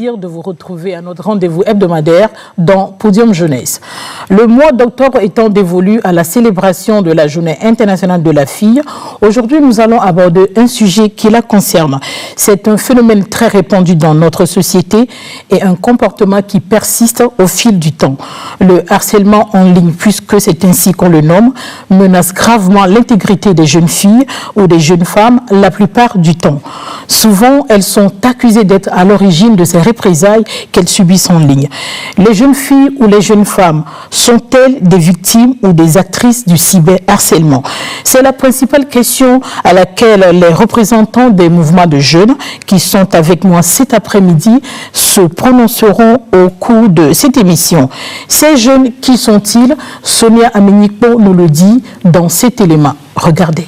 plaisir de vous retrouver à notre rendez-vous hebdomadaire dans Podium Jeunesse. Le mois d'octobre étant dévolu à la célébration de la Journée internationale de la fille, aujourd'hui nous allons aborder un sujet qui la concerne. C'est un phénomène très répandu dans notre société et un comportement qui persiste au fil du temps. Le harcèlement en ligne, puisque c'est ainsi qu'on le nomme, menace gravement l'intégrité des jeunes filles ou des jeunes femmes la plupart du temps. Souvent, elles sont accusées d'être à l'origine de ces représailles qu'elles subissent en ligne. Les jeunes filles ou les jeunes femmes sont-elles des victimes ou des actrices du cyberharcèlement? C'est la principale question à laquelle les représentants des mouvements de jeunes qui sont avec moi cet après-midi se prononceront au cours de cette émission. Ces jeunes, qui sont-ils? Sonia Amenikpo nous le dit dans cet élément. Regardez.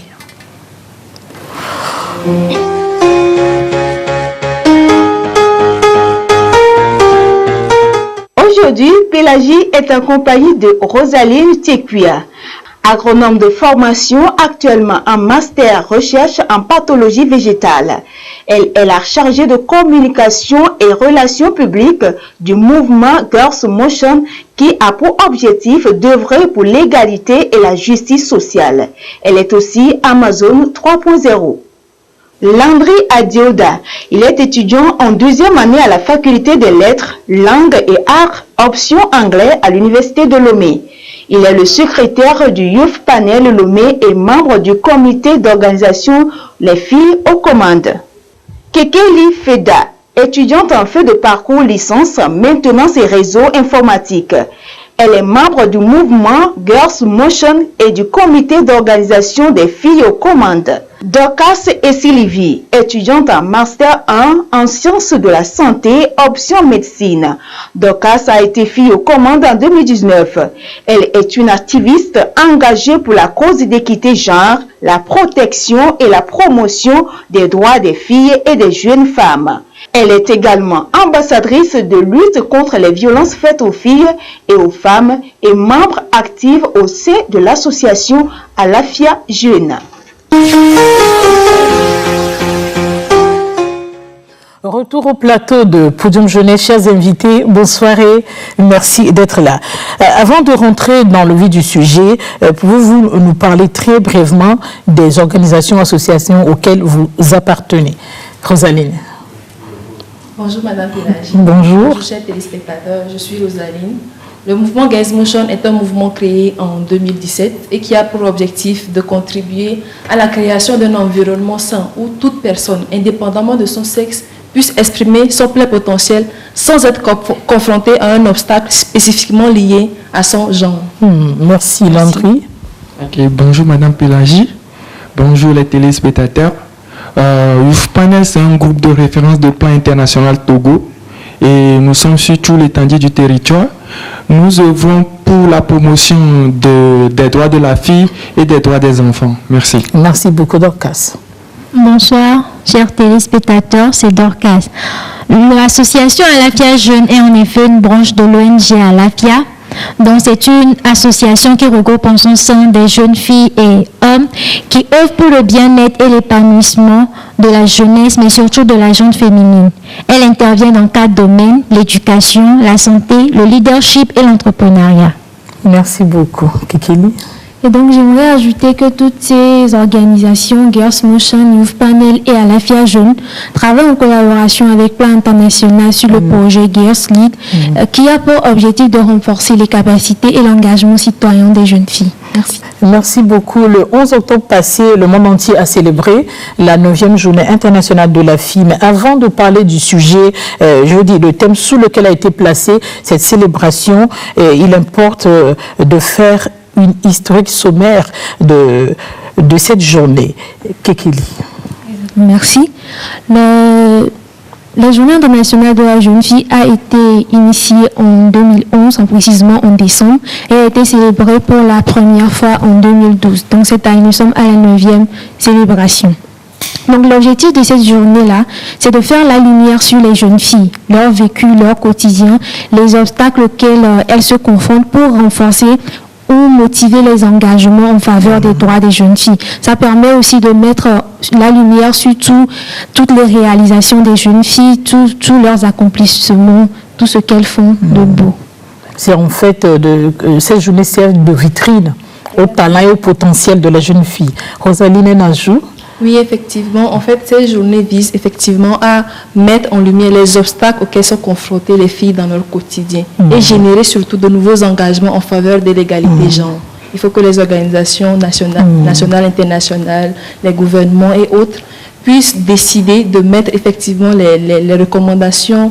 Aujourd'hui, Pélagie est en compagnie de Rosaline Tekuya, agronome de formation, actuellement en master recherche en pathologie végétale. Elle est la chargée de communication et relations publiques du mouvement Girls Motion qui a pour objectif d'œuvrer pour l'égalité et la justice sociale. Elle est aussi Amazon 3.0. Landry Adioda, il est étudiant en deuxième année à la faculté des lettres, langues et arts, option anglais à l'université de Lomé. Il est le secrétaire du Youth Panel Lomé et membre du comité d'organisation Les Filles aux commandes. Kekeli Feda, étudiante en fait de parcours licence, maintenance et réseaux informatiques. Elle est membre du mouvement Girls Motion et du comité d'organisation des filles aux commandes. Dorcas et Sylvie, étudiante en Master 1 en sciences de la santé, option médecine. Dorcas a été fille aux commandes en 2019. Elle est une activiste engagée pour la cause d'équité genre, la protection et la promotion des droits des filles et des jeunes femmes. Elle est également ambassadrice de lutte contre les violences faites aux filles et aux femmes et membre active au sein de l'association Alafia Jeune. Retour au plateau de Podium Jeunesse, chers invités, bonsoir et merci d'être là. Avant de rentrer dans le vif du sujet, pouvez-vous nous parler très brièvement des organisations, associations auxquelles vous appartenez? Rosaline. Bonjour Madame Pélagie. Bonjour. Bonjour chers téléspectateurs, je suis Rosaline. Le mouvement Girls Motion est un mouvement créé en 2017 et qui a pour objectif de contribuer à la création d'un environnement sain où toute personne, indépendamment de son sexe, puisse exprimer son plein potentiel sans être confrontée à un obstacle spécifiquement lié à son genre. Merci Landry. Okay, bonjour Madame Pélagie. Bonjour les téléspectateurs. Youth Panel, c'est un groupe de référence de plan international Togo et nous sommes sur tout l'étendue du territoire. Nous œuvrons pour la promotion des droits de la fille et des droits des enfants. Merci. Merci beaucoup Dorcas. Bonsoir, chers téléspectateurs, c'est Dorcas. L'association Alafia Jeune est en effet une branche de l'ONG Alafia. Donc c'est une association qui regroupe en son sein des jeunes filles et hommes qui œuvrent pour le bien-être et l'épanouissement de la jeunesse, mais surtout de la gente féminine. Elle intervient dans 4 domaines: l'éducation, la santé, le leadership et l'entrepreneuriat. Merci beaucoup. Kekeli. Et donc, j'aimerais ajouter que toutes ces organisations, Girls Motion, Youth Panel et Alafia Jeune, travaillent en collaboration avec Plan International sur le projet Girls Lead, qui a pour objectif de renforcer les capacités et l'engagement citoyen des jeunes filles. Merci. Merci beaucoup. Le 11 octobre passé, le monde entier a célébré la 9e journée internationale de la fille. Mais avant de parler du sujet, je dis le thème sous lequel a été placée cette célébration, il importe de faire une historique sommaire de cette journée. Kekeli. Merci. La journée internationale de la jeune fille a été initiée en 2011, précisément en décembre, et a été célébrée pour la première fois en 2012. Donc cette année, nous sommes à la 9e célébration. Donc l'objectif de cette journée-là, c'est de faire la lumière sur les jeunes filles, leur vécu, leur quotidien, les obstacles auxquels elles se confrontent pour renforcer ou motiver les engagements en faveur des droits des jeunes filles. Ça permet aussi de mettre la lumière sur toutes les réalisations des jeunes filles, tous leurs accomplissements, tout ce qu'elles font de beau. C'est en fait, ces journées servent de vitrine au talent et au potentiel de la jeune fille. Rosaline Najou. Oui, effectivement. En fait, ces journées visent effectivement à mettre en lumière les obstacles auxquels sont confrontées les filles dans leur quotidien et générer surtout de nouveaux engagements en faveur de l'égalité genre. Il faut que les organisations nationales, internationales, les gouvernements et autres puissent décider de mettre effectivement les recommandations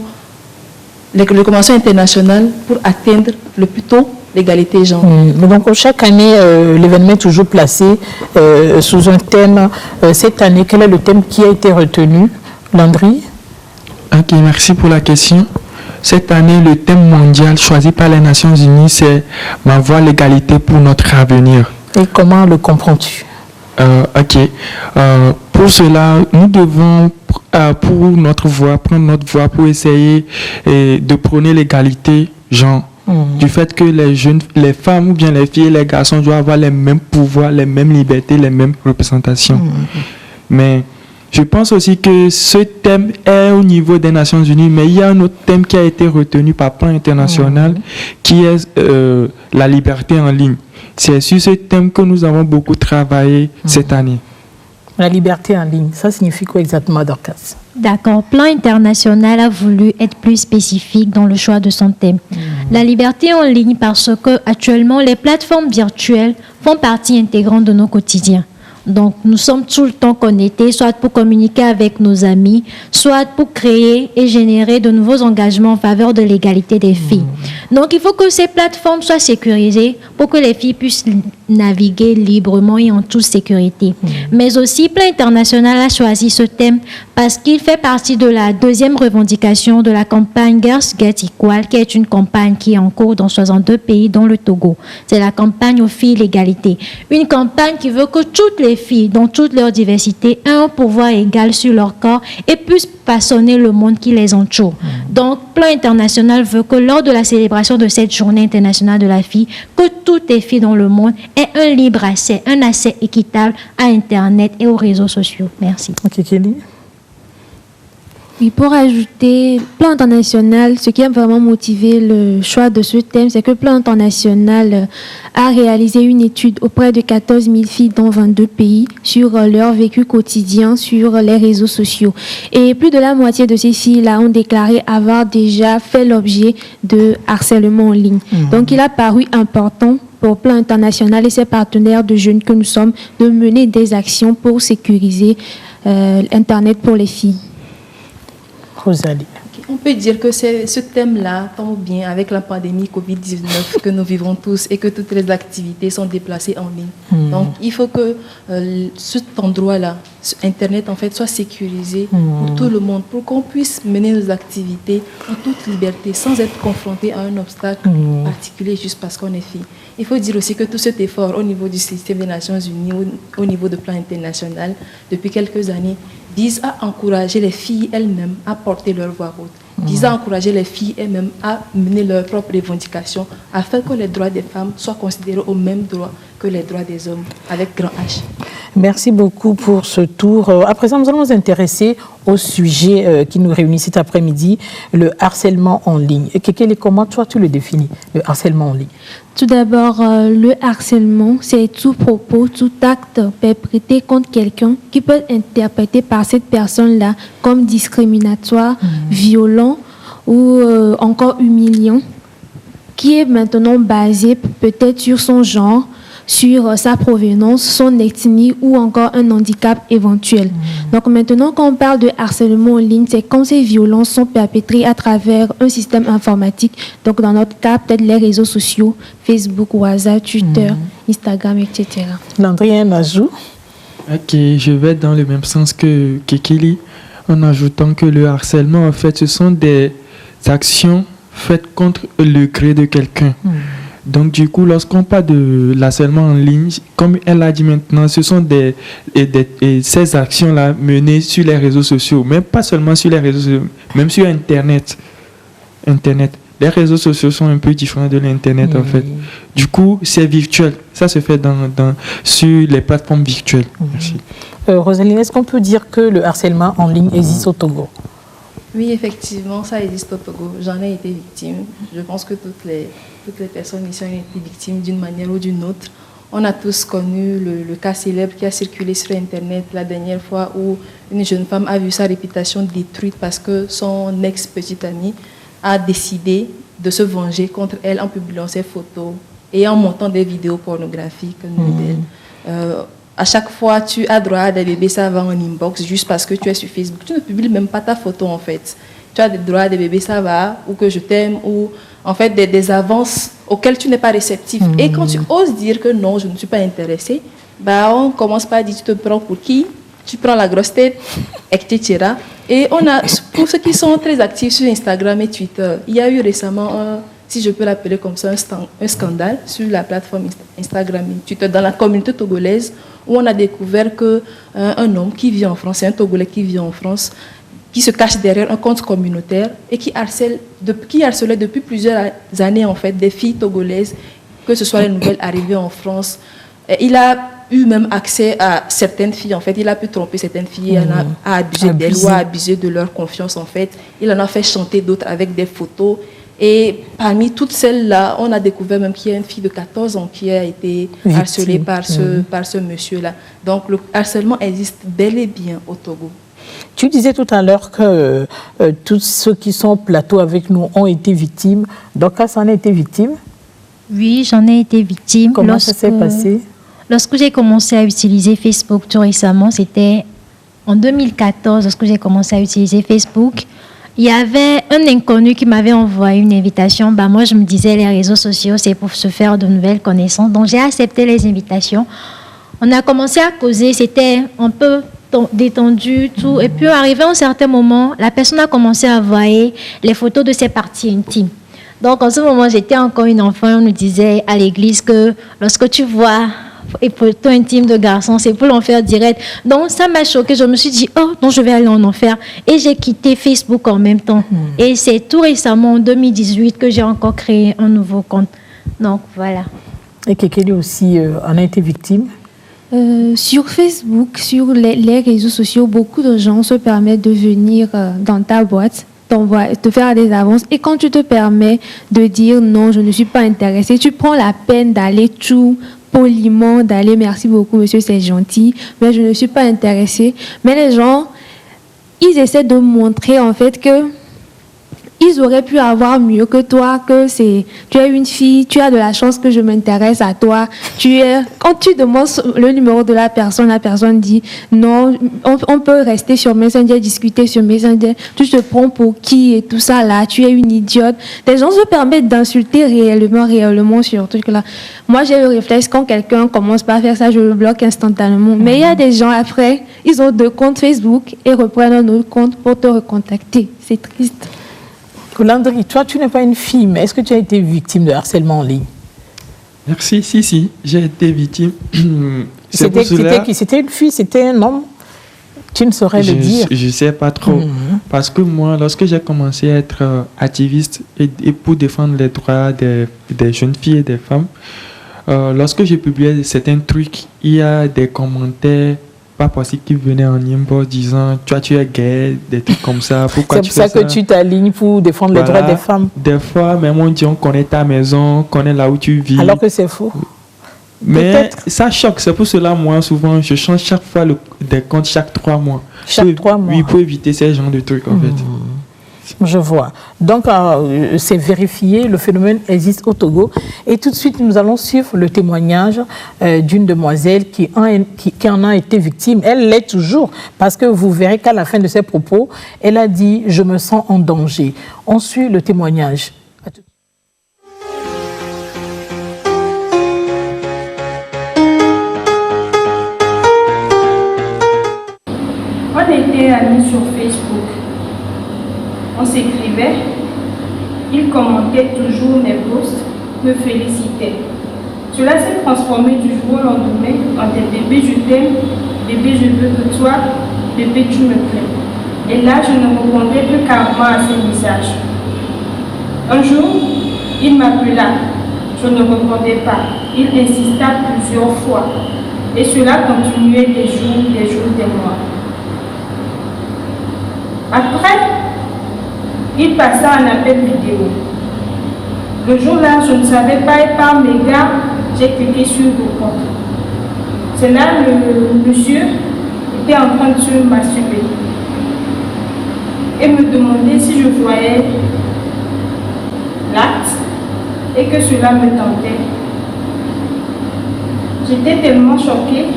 internationales pour atteindre le plus tôt l'égalité genre. Donc chaque année, l'événement est toujours placé sous un thème. Cette année, quel est le thème qui a été retenu, Landry? Ok, merci pour la question. Cette année, le thème mondial choisi par les Nations Unies, c'est « Ma voix, l'égalité pour notre avenir ». Et comment le comprends-tu? Pour cela, nous devons, pour notre voix, prendre notre voix pour essayer de prôner l'égalité genre. Du fait que les femmes ou bien les filles et les garçons doivent avoir les mêmes pouvoirs, les mêmes libertés, les mêmes représentations. Mais je pense aussi que ce thème est au niveau des Nations Unies, mais il y a un autre thème qui a été retenu par plan international qui est la liberté en ligne. C'est sur ce thème que nous avons beaucoup travaillé cette année. La liberté en ligne, ça signifie quoi exactement, Dorcas? D'accord. Plan international a voulu être plus spécifique dans le choix de son thème. La liberté en ligne parce que actuellement les plateformes virtuelles font partie intégrante de nos quotidiens. Donc, nous sommes tout le temps connectés, soit pour communiquer avec nos amis, soit pour créer et générer de nouveaux engagements en faveur de l'égalité des filles. Donc, il faut que ces plateformes soient sécurisées pour que les filles puissent naviguer librement et en toute sécurité. Mais aussi, Plan International a choisi ce thème parce qu'il fait partie de la deuxième revendication de la campagne Girls Get Equal, qui est une campagne qui est en cours dans 62 pays, dont le Togo. C'est la campagne aux filles l'égalité. Une campagne qui veut que toutes les filles, dans toute leur diversité, aient un pouvoir égal sur leur corps et puissent façonner le monde qui les entoure. Donc, Plan International veut que lors de la célébration de cette journée internationale de la fille, que toutes les filles dans le monde aient un libre accès, un accès équitable à Internet et aux réseaux sociaux. Merci. Ok, Kelly. Oui, pour ajouter, Plan International, ce qui a vraiment motivé le choix de ce thème, c'est que Plan International a réalisé une étude auprès de 14 000 filles dans 22 pays sur leur vécu quotidien sur les réseaux sociaux. Et plus de la moitié de ces filles-là ont déclaré avoir déjà fait l'objet de harcèlement en ligne. Donc, il a paru important pour Plan International et ses partenaires de jeunes que nous sommes de mener des actions pour sécuriser Internet pour les filles. Rosalie. On peut dire que ce thème-là tombe bien avec la pandémie Covid-19 que nous vivons tous et que toutes les activités sont déplacées en ligne. Donc, il faut que cet endroit-là, Internet, en fait, soit sécurisé pour tout le monde, pour qu'on puisse mener nos activités en toute liberté, sans être confronté à un obstacle particulier juste parce qu'on est fille. Il faut dire aussi que tout cet effort au niveau du système des Nations Unies, au niveau de plan international, depuis quelques années, vise à encourager les filles elles-mêmes à porter leur voix haute, vise à encourager les filles elles-mêmes à mener leurs propres revendications afin que les droits des femmes soient considérés au même droit que les droits des hommes, avec grand H. Merci beaucoup pour ce tour. À présent, nous allons nous intéresser au sujet qui nous réunit cet après-midi, le harcèlement en ligne. Et Kekele, comment toi tu le définis, le harcèlement en ligne? Tout d'abord, le harcèlement, c'est tout propos, tout acte perpétré contre quelqu'un qui peut être interprété par cette personne-là comme discriminatoire, violent ou encore humiliant, qui est maintenant basé peut-être sur son genre, sur sa provenance, son ethnie ou encore un handicap éventuel. Donc maintenant, quand on parle de harcèlement en ligne, c'est quand ces violences sont perpétrées à travers un système informatique. Donc dans notre cas, peut-être les réseaux sociaux, Facebook, WhatsApp, Twitter, Instagram, etc. Landry, un ajout? Ok, je vais dans le même sens que Kekili, en ajoutant que le harcèlement, en fait, ce sont des actions faites contre le gré de quelqu'un. Donc, du coup, lorsqu'on parle de l'harcèlement en ligne, comme elle l'a dit maintenant, ce sont ces actions-là menées sur les réseaux sociaux, même pas seulement sur les réseaux sociaux, même sur Internet. les réseaux sociaux sont un peu différents de l'Internet en fait. Du coup, c'est virtuel. Ça se fait sur les plateformes virtuelles. Merci. Rosaline, est-ce qu'on peut dire que le harcèlement en ligne existe au Togo? Oui, effectivement, ça existe au Togo. J'en ai été victime. Je pense que toutes les personnes ici ont été victimes d'une manière ou d'une autre. On a tous connu le cas célèbre qui a circulé sur Internet la dernière fois où une jeune femme a vu sa réputation détruite parce que son ex-petite amie a décidé de se venger contre elle en publiant ses photos et en montant des vidéos pornographiques d'elle. À chaque fois, tu as droit à des bébés savants en inbox juste parce que tu es sur Facebook. Tu ne publies même pas ta photo en fait. Tu as des droits à des bébés ça va, ou que je t'aime, ou en fait des avances auxquelles tu n'es pas réceptif. Et quand tu oses dire que non, je ne suis pas intéressée, bah on commence par dire tu te prends pour qui? Tu prends la grosse tête, etc. Et on a, pour ceux qui sont très actifs sur Instagram et Twitter, il y a eu récemment si je peux l'appeler comme ça, un scandale sur la plateforme Instagram et Twitter dans la communauté togolaise où on a découvert qu'un homme qui vit en France, c'est un Togolais qui vit en France, qui se cache derrière un compte communautaire et qui harcelait depuis plusieurs années en fait des filles togolaises, que ce soit les nouvelles arrivées en France. Et il a eu même accès à certaines filles en fait, il a pu tromper certaines filles, il en a abusé d'elles ou a abusé de leur confiance en fait. Il en a fait chanter d'autres avec des photos. Et parmi toutes celles-là, on a découvert même qu'il y a une fille de 14 ans qui a été harcelée par ce monsieur-là. Donc le harcèlement existe bel et bien au Togo. Tu disais tout à l'heure que tous ceux qui sont au plateau avec nous ont été victimes. Donc, ça en a été victime? Oui, j'en ai été victime. Comment ça s'est passé? Lorsque j'ai commencé à utiliser Facebook tout récemment, c'était en 2014, lorsque j'ai commencé à utiliser Facebook. Il y avait un inconnu qui m'avait envoyé une invitation. Moi, je me disais, les réseaux sociaux, c'est pour se faire de nouvelles connaissances. Donc, j'ai accepté les invitations. On a commencé à causer. C'était un peu détendu, tout. Et puis, arrivé à un certain moment, la personne a commencé à envoyer les photos de ses parties intimes. Donc, en ce moment, j'étais encore une enfant. On nous disait à l'église que lorsque tu vois et photos intimes de garçons, c'est pour l'enfer direct. Donc, ça m'a choquée. Je me suis dit, oh, non, je vais aller en enfer. Et j'ai quitté Facebook en même temps. Et c'est tout récemment, en 2018, que j'ai encore créé un nouveau compte. Donc, voilà. Et Kekeli aussi en a été victime? Sur Facebook, sur les réseaux sociaux, beaucoup de gens se permettent de venir dans ta boîte, te faire des avances. Et quand tu te permets de dire non, je ne suis pas intéressée, tu prends la peine d'aller tout poliment, d'aller merci beaucoup monsieur, c'est gentil, mais je ne suis pas intéressée. Mais les gens, ils essaient de montrer en fait que ils auraient pu avoir mieux que toi, que tu es une fille, tu as de la chance que je m'intéresse à toi. Quand tu demandes le numéro de la personne dit non, on peut rester sur Messenger, discuter sur Messenger, tu te prends pour qui et tout ça là, tu es une idiote. Des gens se permettent d'insulter réellement sur tout là. Moi j'ai le réflexe, quand quelqu'un commence par faire ça, je le bloque instantanément. Mais il y a des gens après, ils ont 2 comptes Facebook et reprennent un autre compte pour te recontacter. C'est triste. Landry, toi, tu n'es pas une fille, mais est-ce que tu as été victime de harcèlement en ligne? Merci, si, j'ai été victime. C'était une fille, c'était un homme? Tu ne saurais le dire? Je ne sais pas trop. Parce que moi, lorsque j'ai commencé à être activiste et pour défendre les droits des jeunes filles et des femmes, lorsque j'ai publié certains trucs, il y a des commentaires pas possible qui venaient en inbox disant tu es gay, des trucs comme ça. Pourquoi tu fais ça? C'est pour ça que tu t'alignes pour défendre les droits des femmes. Des fois, même on dit on connaît ta maison, on connaît là où tu vis. Alors que c'est faux. Mais ça choque. C'est pour cela, moi, souvent, je change chaque fois des comptes chaque 3 mois. Chaque 3 mois. Oui, pour éviter ces genres de trucs, en fait. Je vois. Donc, c'est vérifié, le phénomène existe au Togo. Et tout de suite, nous allons suivre le témoignage d'une demoiselle qui en a été victime. Elle l'est toujours, parce que vous verrez qu'à la fin de ses propos, elle a dit « Je me sens en danger ». On suit le témoignage. À tout. On était amis sur Facebook. On s'écrivait, il commentait toujours mes posts, me félicitait. Cela s'est transformé du jour au lendemain en des bébés je t'aime, bébé je veux que toi, bébé tu me plais. Et là je ne répondais plus carrément à ces messages. Un jour, il m'appela. Je ne répondais pas. Il insista plusieurs fois. Et cela continuait des jours, des mois. Après, il passa un appel vidéo. Le jour-là, je ne savais pas et par mes gars, j'ai cliqué sur le compte. C'est là le monsieur était en train de se masturber et me demandait si je voyais l'acte et que cela me tentait. J'étais tellement choquée,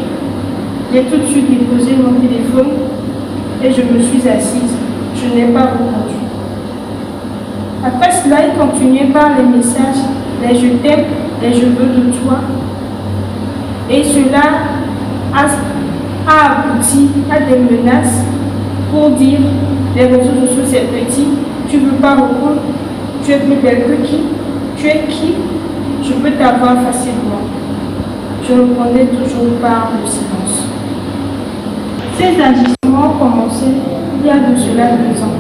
j'ai tout de suite déposé mon téléphone et je me suis assise. Je n'ai pas répondu. Après cela, il continuait par les messages, les je t'aime, les je veux de toi. Et cela a abouti à des menaces pour dire les réseaux sociaux c'est petit, tu ne veux pas reprendre, tu es plus belle que qui, tu es qui, je peux t'avoir facilement. Je répondais toujours par le silence. Ces agissements ont commencé il y a de cela 2 ans.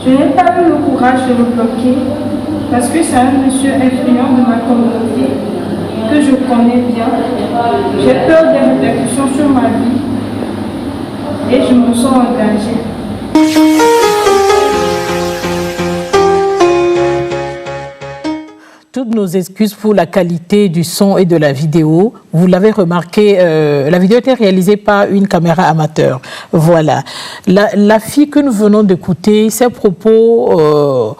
Je n'ai pas eu le courage de le bloquer parce que c'est un monsieur influent de ma communauté que je connais bien. J'ai peur des répercussions sur ma vie et je me sens en danger. Toutes nos excuses pour la qualité du son et de la vidéo. Vous l'avez remarqué, la vidéo était réalisée par une caméra amateur. Voilà. La fille que nous venons d'écouter, ses propos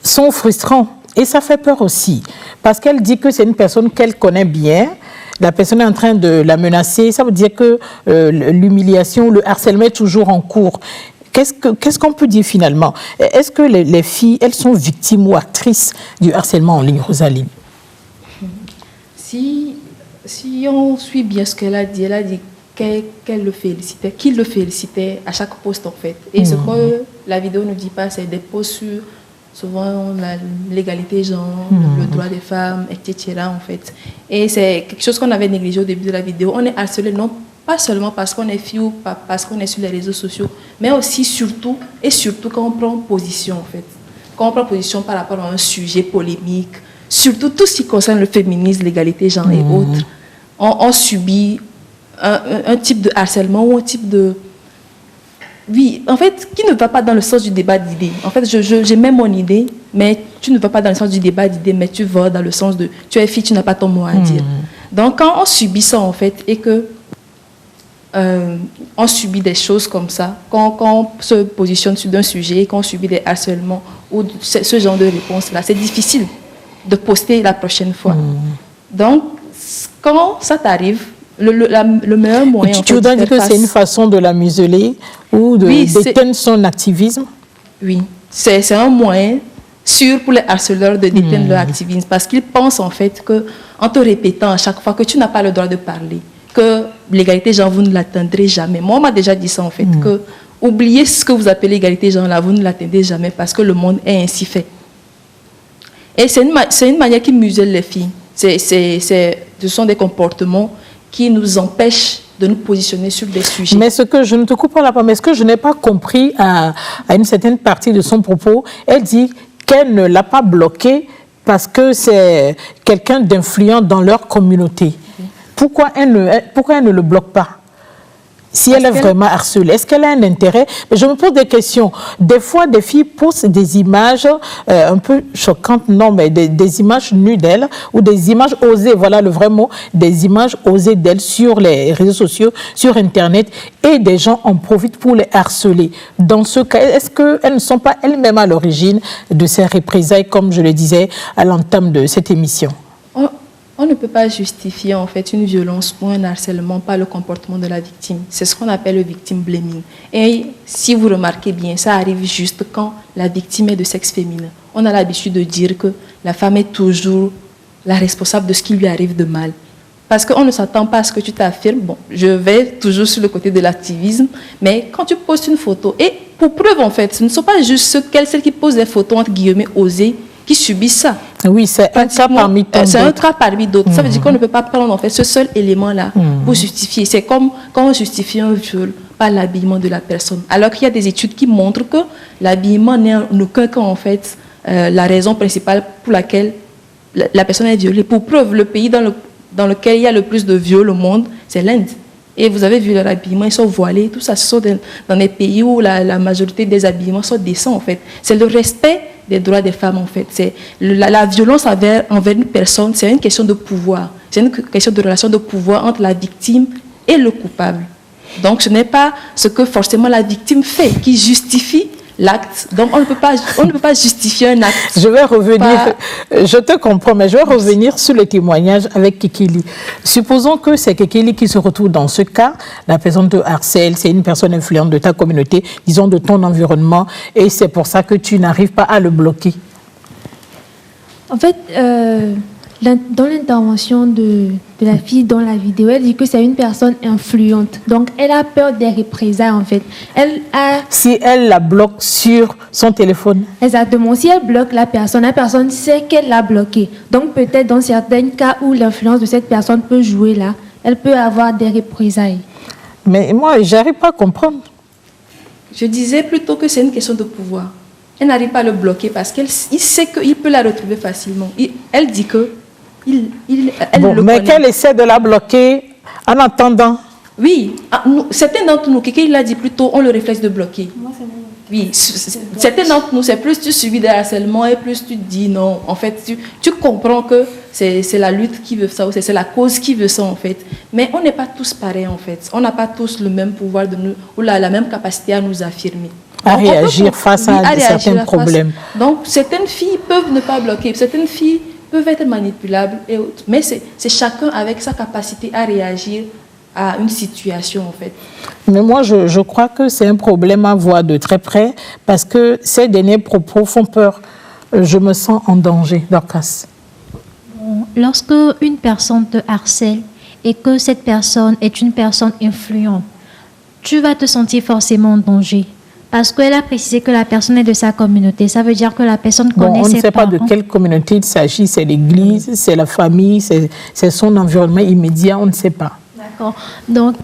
sont frustrants. Et ça fait peur aussi. Parce qu'elle dit que c'est une personne qu'elle connaît bien. La personne est en train de la menacer. Ça veut dire que l'humiliation, le harcèlement est toujours en cours. Qu'est-ce qu'on peut dire finalement? Est-ce que les filles, elles sont victimes ou actrices du harcèlement en ligne, Rosaline? Si on suit bien ce qu'elle a dit qu'elle le félicitait, qu'il le félicitait à chaque poste en fait. Et ce que la vidéo ne dit pas, c'est des posts sur souvent l'égalité genre, le droit des femmes, etc. en fait. Et c'est quelque chose qu'on avait négligé au début de la vidéo. On est harcelé non pas seulement parce qu'on est fille ou parce qu'on est sur les réseaux sociaux, mais aussi surtout quand on prend position en fait. Quand on prend position par rapport à un sujet polémique, surtout tout ce qui concerne le féminisme, l'égalité genre et autres, on subit un type de harcèlement ou un type de... Oui, en fait, qui ne va pas dans le sens du débat d'idées. En fait, j'ai même mon idée, mais tu ne vas pas dans le sens du débat d'idées, mais tu vas dans le sens de tu es fille, tu n'as pas ton mot à dire. Donc, quand on subit ça, en fait, et que on subit des choses comme ça, quand on se positionne sur un sujet, quand on subit des harcèlements ou ce genre de réponse-là, c'est difficile de poster la prochaine fois. Donc, quand ça t'arrive, le meilleur moyen... Tu voudrais dire que c'est une façon de la museler ou d'éteindre son activisme? Oui, c'est un moyen sûr pour les harceleurs de déteindre leur activisme parce qu'ils pensent en fait qu'en te répétant à chaque fois que tu n'as pas le droit de parler, que l'égalité genre, vous ne l'atteindrez jamais. Moi, on m'a déjà dit ça en fait, que oubliez ce que vous appelez l'égalité genre là, vous ne l'atteindrez jamais parce que le monde est ainsi fait. Et c'est une manière qui muselle les filles. Ce sont des comportements qui nous empêchent de nous positionner sur des sujets. Mais ce que je ne te coupe pas la parole, mais ce que je n'ai pas compris à une certaine partie de son propos, elle dit qu'elle ne l'a pas bloqué parce que c'est quelqu'un d'influent dans leur communauté. Pourquoi elle ne le bloque pas? Si elle est vraiment harcelée, est-ce qu'elle a un intérêt? Mais je me pose des questions. Des fois, des filles postent des images un peu choquantes, non, mais des images nues d'elles ou des images osées, voilà le vrai mot, des images osées d'elles sur les réseaux sociaux, sur Internet, et des gens en profitent pour les harceler. Dans ce cas, est-ce qu'elles ne sont pas elles-mêmes à l'origine de ces représailles, comme je le disais à l'entame de cette émission? On ne peut pas justifier en fait une violence ou un harcèlement par le comportement de la victime. C'est ce qu'on appelle le victim blaming. Et si vous remarquez bien, ça arrive juste quand la victime est de sexe féminin. On a l'habitude de dire que la femme est toujours la responsable de ce qui lui arrive de mal. Parce qu'on ne s'attend pas à ce que tu t'affirmes. Bon, je vais toujours sur le côté de l'activisme, mais quand tu postes une photo, et pour preuve en fait, ce ne sont pas juste celles qui posent des photos entre guillemets osées qui subissent ça. Oui, c'est un cas parmi d'autres. C'est un cas parmi d'autres. Ça veut dire qu'on ne peut pas prendre en fait ce seul élément-là pour justifier. C'est comme quand on justifie un viol par l'habillement de la personne. Alors qu'il y a des études qui montrent que l'habillement n'est en aucun cas, en fait, la raison principale pour laquelle la personne est violée. Pour preuve, le pays dans lequel il y a le plus de viols au monde, c'est l'Inde. Et vous avez vu leur habillement, ils sont voilés, tout ça, ce sont dans des pays où la majorité des habillements sont décents, en fait. C'est le respect des droits des femmes, en fait. C'est la violence envers une personne, c'est une question de pouvoir. C'est une question de relation de pouvoir entre la victime et le coupable. Donc, ce n'est pas ce que forcément la victime fait qui justifie l'acte. Donc, on ne peut pas justifier un acte. Je vais revenir, je te comprends, mais je vais revenir sur le témoignage avec Kekeli. Supposons que c'est Kekeli qui se retrouve dans ce cas, la personne te harcèle, c'est une personne influente de ta communauté, disons de ton environnement, et c'est pour ça que tu n'arrives pas à le bloquer. En fait, dans l'intervention de la fille dans la vidéo, elle dit que c'est une personne influente. Donc, elle a peur des représailles, en fait. Si elle la bloque sur son téléphone. Exactement. Si elle bloque la personne sait qu'elle l'a bloquée. Donc, peut-être dans certains cas où l'influence de cette personne peut jouer là, elle peut avoir des représailles. Mais moi, j'arrive pas à comprendre. Je disais plutôt que c'est une question de pouvoir. Elle n'arrive pas à le bloquer parce qu'il sait qu'il peut la retrouver facilement. Elle dit que mais qu'elle essaie de la bloquer en attendant. Oui, certains d'entre nous, quelqu'un l'a dit plutôt, ont le réflexe de bloquer. Oui, certains d'entre nous, c'est plus tu subis des harcèlements et plus tu dis non. En fait, tu comprends que c'est la lutte qui veut ça, ou c'est la cause qui veut ça, en fait. Mais on n'est pas tous pareils, en fait. On n'a pas tous le même pouvoir ou la même capacité à nous affirmer. À réagir face à certains problèmes. Donc, certaines filles peuvent ne pas bloquer, certaines filles peuvent être manipulables et autres. Mais c'est chacun avec sa capacité à réagir à une situation, en fait. Mais moi, je crois que c'est un problème à voir de très près parce que ces derniers propos font peur. Je me sens en danger, Dorcas. Lorsque une personne te harcèle et que cette personne est une personne influente, tu vas te sentir forcément en danger. Parce qu'elle a précisé que la personne est de sa communauté. Ça veut dire que la personne connaît ses parents. On ne sait pas de quelle communauté il s'agit. C'est l'église, c'est la famille, c'est son environnement immédiat. On ne sait pas. D'accord. Donc,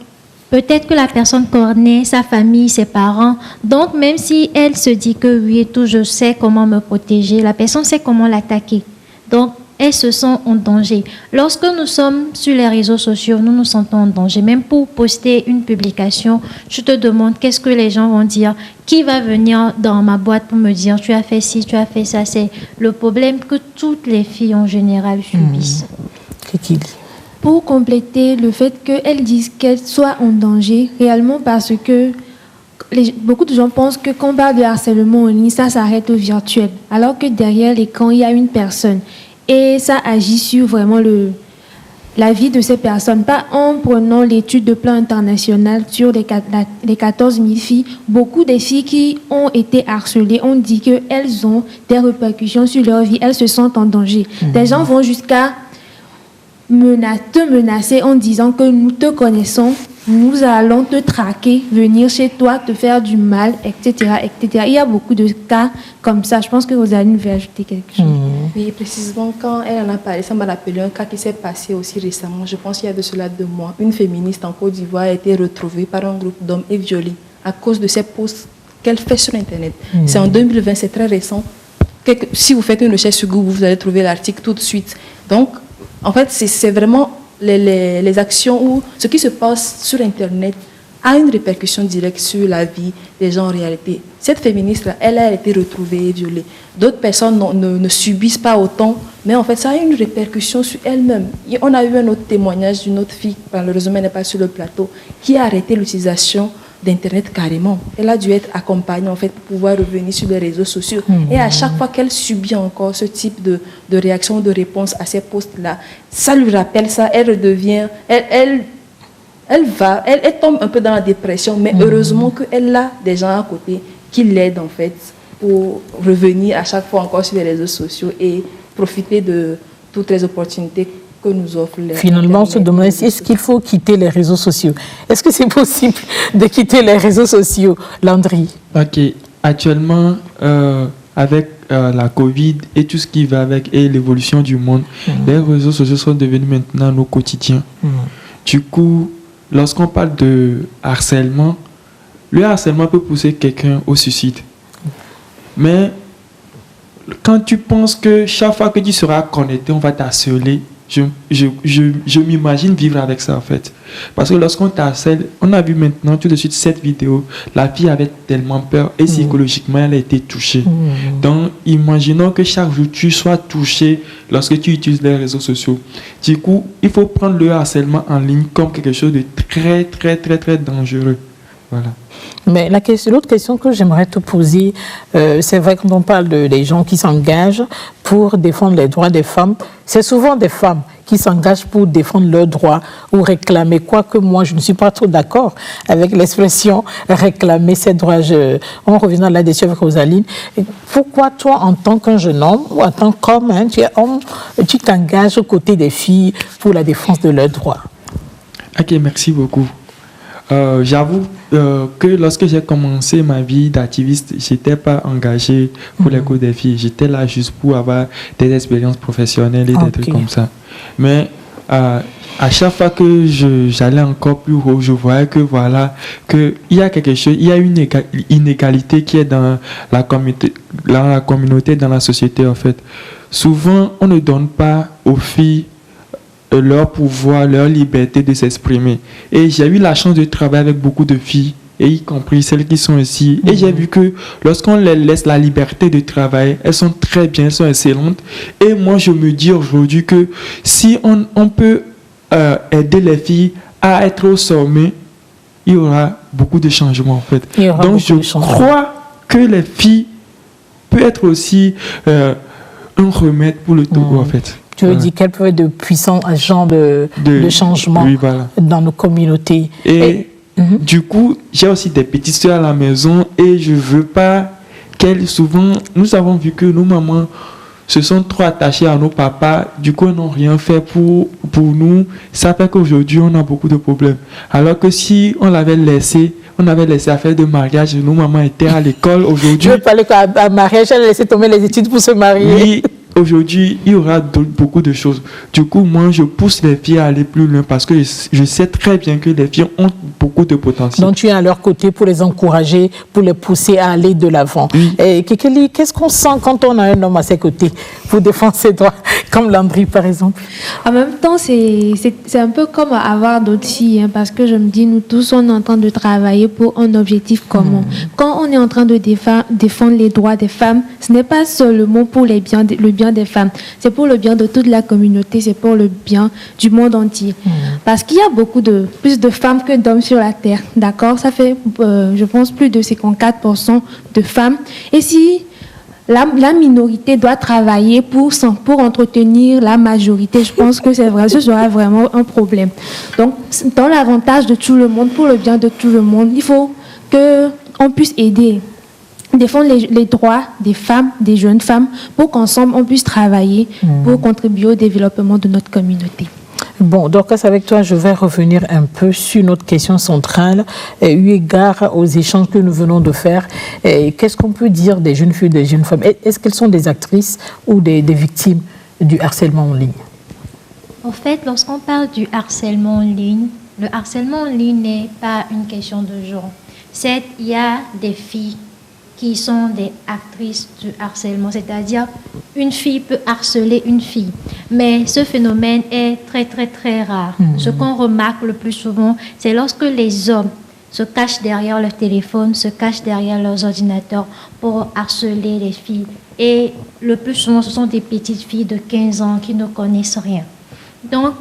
peut-être que la personne connaît sa famille, ses parents. Donc, même si elle se dit que oui et tout, je sais comment me protéger, la personne sait comment l'attaquer. Donc, elles se sentent en danger. Lorsque nous sommes sur les réseaux sociaux, nous nous sentons en danger. Même pour poster une publication, je te demande qu'est-ce que les gens vont dire. Qui va venir dans ma boîte pour me dire tu as fait ci, tu as fait ça. C'est le problème que toutes les filles en général subissent. Pour compléter le fait qu'elles disent qu'elles soient en danger, réellement parce que beaucoup de gens pensent que quand on parle de harcèlement en ligne, ça s'arrête au virtuel. Alors que derrière l'écran, il y a une personne. Et ça agit sur vraiment la vie de ces personnes. Pas en prenant l'étude de plan international sur les 14 000 filles. Beaucoup des filles qui ont été harcelées ont dit qu'elles ont des répercussions sur leur vie. Elles se sentent en danger. Des gens vont jusqu'à te menacer en disant que nous te connaissons, nous allons te traquer, venir chez toi, te faire du mal, etc., etc. Il y a beaucoup de cas comme ça. Je pense que Rosaline veut ajouter quelque chose. Oui, précisément, quand elle en a parlé, ça m'a rappelé un cas qui s'est passé aussi récemment. Je pense qu'il y a de cela 2 mois. Une féministe en Côte d'Ivoire a été retrouvée par un groupe d'hommes et violée à cause de ses posts qu'elle fait sur Internet. C'est en 2020, c'est très récent. Si vous faites une recherche sur Google, vous allez trouver l'article tout de suite. Donc, en fait, c'est vraiment les actions ou ce qui se passe sur Internet a une répercussion directe sur la vie des gens en réalité. Cette féministe-là, elle a été retrouvée et violée. D'autres personnes ne subissent pas autant, mais en fait, ça a une répercussion sur elle-même. On a eu un autre témoignage d'une autre fille, malheureusement, elle n'est pas sur le plateau, qui a arrêté l'utilisation d'Internet carrément. Elle a dû être accompagnée en fait pour pouvoir revenir sur les réseaux sociaux. Et à chaque fois qu'elle subit encore ce type de réaction, de réponse à ces posts-là, ça lui rappelle ça, elle redevient, elle tombe un peu dans la dépression, mais heureusement qu'elle a des gens à côté qui l'aident en fait pour revenir à chaque fois encore sur les réseaux sociaux et profiter de toutes les opportunités que nous offre les... Finalement, on se demande, est-ce qu'il faut quitter les réseaux sociaux? Est-ce que c'est possible de quitter les réseaux sociaux, Landry? Ok. Actuellement, avec la Covid et tout ce qui va avec et l'évolution du monde, les réseaux sociaux sont devenus maintenant nos quotidiens. Du coup, lorsqu'on parle de harcèlement, le harcèlement peut pousser quelqu'un au suicide. Mais quand tu penses que chaque fois que tu seras connecté, on va t'harceler, je m'imagine vivre avec ça en fait. Parce que lorsqu'on t'harcèle, on a vu maintenant tout de suite cette vidéo, la fille avait tellement peur et psychologiquement elle a été touchée. Donc imaginons que chaque jour tu sois touché lorsque tu utilises les réseaux sociaux. Du coup, il faut prendre le harcèlement en ligne comme quelque chose de très très très très dangereux. Voilà. Mais l'autre question que j'aimerais te poser, c'est vrai quand on parle des gens qui s'engagent pour défendre les droits des femmes, c'est souvent des femmes qui s'engagent pour défendre leurs droits ou réclamer, quoique moi je ne suis pas trop d'accord avec l'expression réclamer ses droits. En revenant là-dessus avec Rosaline, pourquoi toi en tant qu'un jeune homme ou en tant qu'homme, hein, tu es homme, tu t'engages aux côtés des filles pour la défense de leurs droits? Ok, merci beaucoup. J'avoue que lorsque j'ai commencé ma vie d'activiste, je n'étais pas engagé pour les causes des filles. J'étais là juste pour avoir des expériences professionnelles et des trucs comme ça. Mais à chaque fois que j'allais encore plus haut, je voyais que voilà, qu'il y a quelque chose, il y a une inégalité qui est dans la communauté, dans la société en fait. Souvent, on ne donne pas aux filles leur pouvoir, leur liberté de s'exprimer. Et j'ai eu la chance de travailler avec beaucoup de filles, et y compris celles qui sont ici. Et j'ai vu que lorsqu'on les laisse la liberté de travailler, elles sont très bien, elles sont excellentes. Et moi, je me dis aujourd'hui que si on peut aider les filles à être au sommet, il y aura beaucoup de changements en fait. Donc je crois que les filles peuvent être aussi un remède pour le Togo en fait. Tu veux dire qu'elles peuvent être de puissants agents de changement dans nos communautés. Et du coup, j'ai aussi des petites soeurs à la maison et je ne veux pas qu'elles, souvent, nous avons vu que nos mamans se sont trop attachées à nos papas, du coup, elles n'ont rien fait pour nous. Ça fait qu'aujourd'hui, on a beaucoup de problèmes. Alors que si on l'avait laissé, on avait laissé à faire de mariage, nos mamans étaient à l'école aujourd'hui. Je veux parler qu'à mariage, elle a laissé tomber les études pour se marier. Oui. Aujourd'hui, il y aura beaucoup de choses. Du coup, moi, je pousse les filles à aller plus loin parce que je sais très bien que les filles ont beaucoup de potentiel. Donc, tu es à leur côté pour les encourager, pour les pousser à aller de l'avant. Oui. Et Kekeli, qu'est-ce qu'on sent quand on a un homme à ses côtés pour défendre ses droits, comme Landry, par exemple? En même temps, c'est un peu comme avoir d'autres filles, hein, parce que je me dis, nous tous, on est en train de travailler pour un objectif commun. Quand on est en train de défendre les droits des femmes, ce n'est pas seulement pour le bien des femmes, c'est pour le bien de toute la communauté, c'est pour le bien du monde entier. Parce qu'il y a plus de femmes que d'hommes sur la terre, d'accord? Ça fait, je pense, plus de 54% de femmes. Et si la minorité doit travailler pour entretenir la majorité, je pense que ce sera vraiment un problème. Donc, dans l'avantage de tout le monde, pour le bien de tout le monde, il faut qu'on puisse défendre les droits des femmes, des jeunes femmes, pour qu'ensemble on puisse travailler pour contribuer au développement de notre communauté. Bon, Dorcas, avec toi, je vais revenir un peu sur notre question centrale, eu égard aux échanges que nous venons de faire. Qu'est-ce qu'on peut dire des jeunes filles, des jeunes femmes? Est-ce qu'elles sont des actrices ou des victimes du harcèlement en ligne? En fait, lorsqu'on parle du harcèlement en ligne, le harcèlement en ligne n'est pas une question de genre. Il y a des filles qui sont des actrices du harcèlement, c'est-à-dire une fille peut harceler une fille. Mais ce phénomène est très, très, très rare. Ce qu'on remarque le plus souvent, c'est lorsque les hommes se cachent derrière leur téléphone, se cachent derrière leurs ordinateurs pour harceler les filles. Et le plus souvent, ce sont des petites filles de 15 ans qui ne connaissent rien. Donc,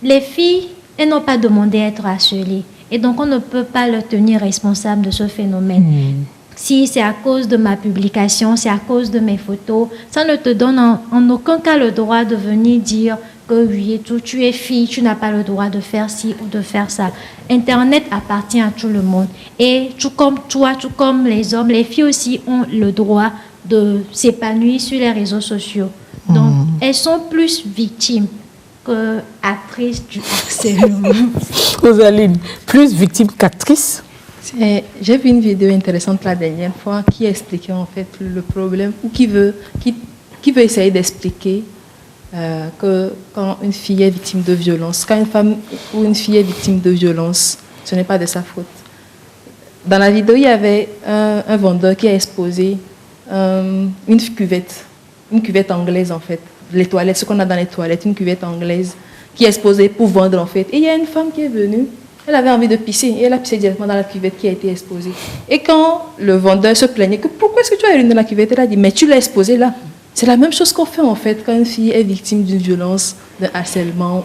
les filles, elles n'ont pas demandé à être harcelées. Et donc, on ne peut pas leur tenir responsable de ce phénomène. Si c'est à cause de ma publication, c'est à cause de mes photos, ça ne te donne en aucun cas le droit de venir dire que oui, tu es fille, tu n'as pas le droit de faire ci ou de faire ça. Internet appartient à tout le monde. Et tout comme toi, tout comme les hommes, les filles aussi ont le droit de s'épanouir sur les réseaux sociaux. Donc, elles sont plus victimes que actrices du harcèlement. Rosaline, plus victime qu'actrice? J'ai vu une vidéo intéressante la dernière fois qui expliquait en fait le problème, ou qui veut essayer d'expliquer que quand une fille est victime de violence, quand une femme ou une fille est victime de violence, ce n'est pas de sa faute. dans la vidéo, il y avait un vendeur qui a exposé une cuvette anglaise en fait. Les toilettes, ce qu'on a dans les toilettes, une cuvette anglaise qui est exposée pour vendre en fait. Et il y a une femme qui est venue, elle avait envie de pisser et elle a pissé directement dans la cuvette qui a été exposée. Et quand le vendeur se plaignait que pourquoi est-ce que tu as uriné dans la cuvette, elle a dit mais tu l'as exposée là. C'est la même chose qu'on fait en fait quand une fille est victime d'une violence, d'un harcèlement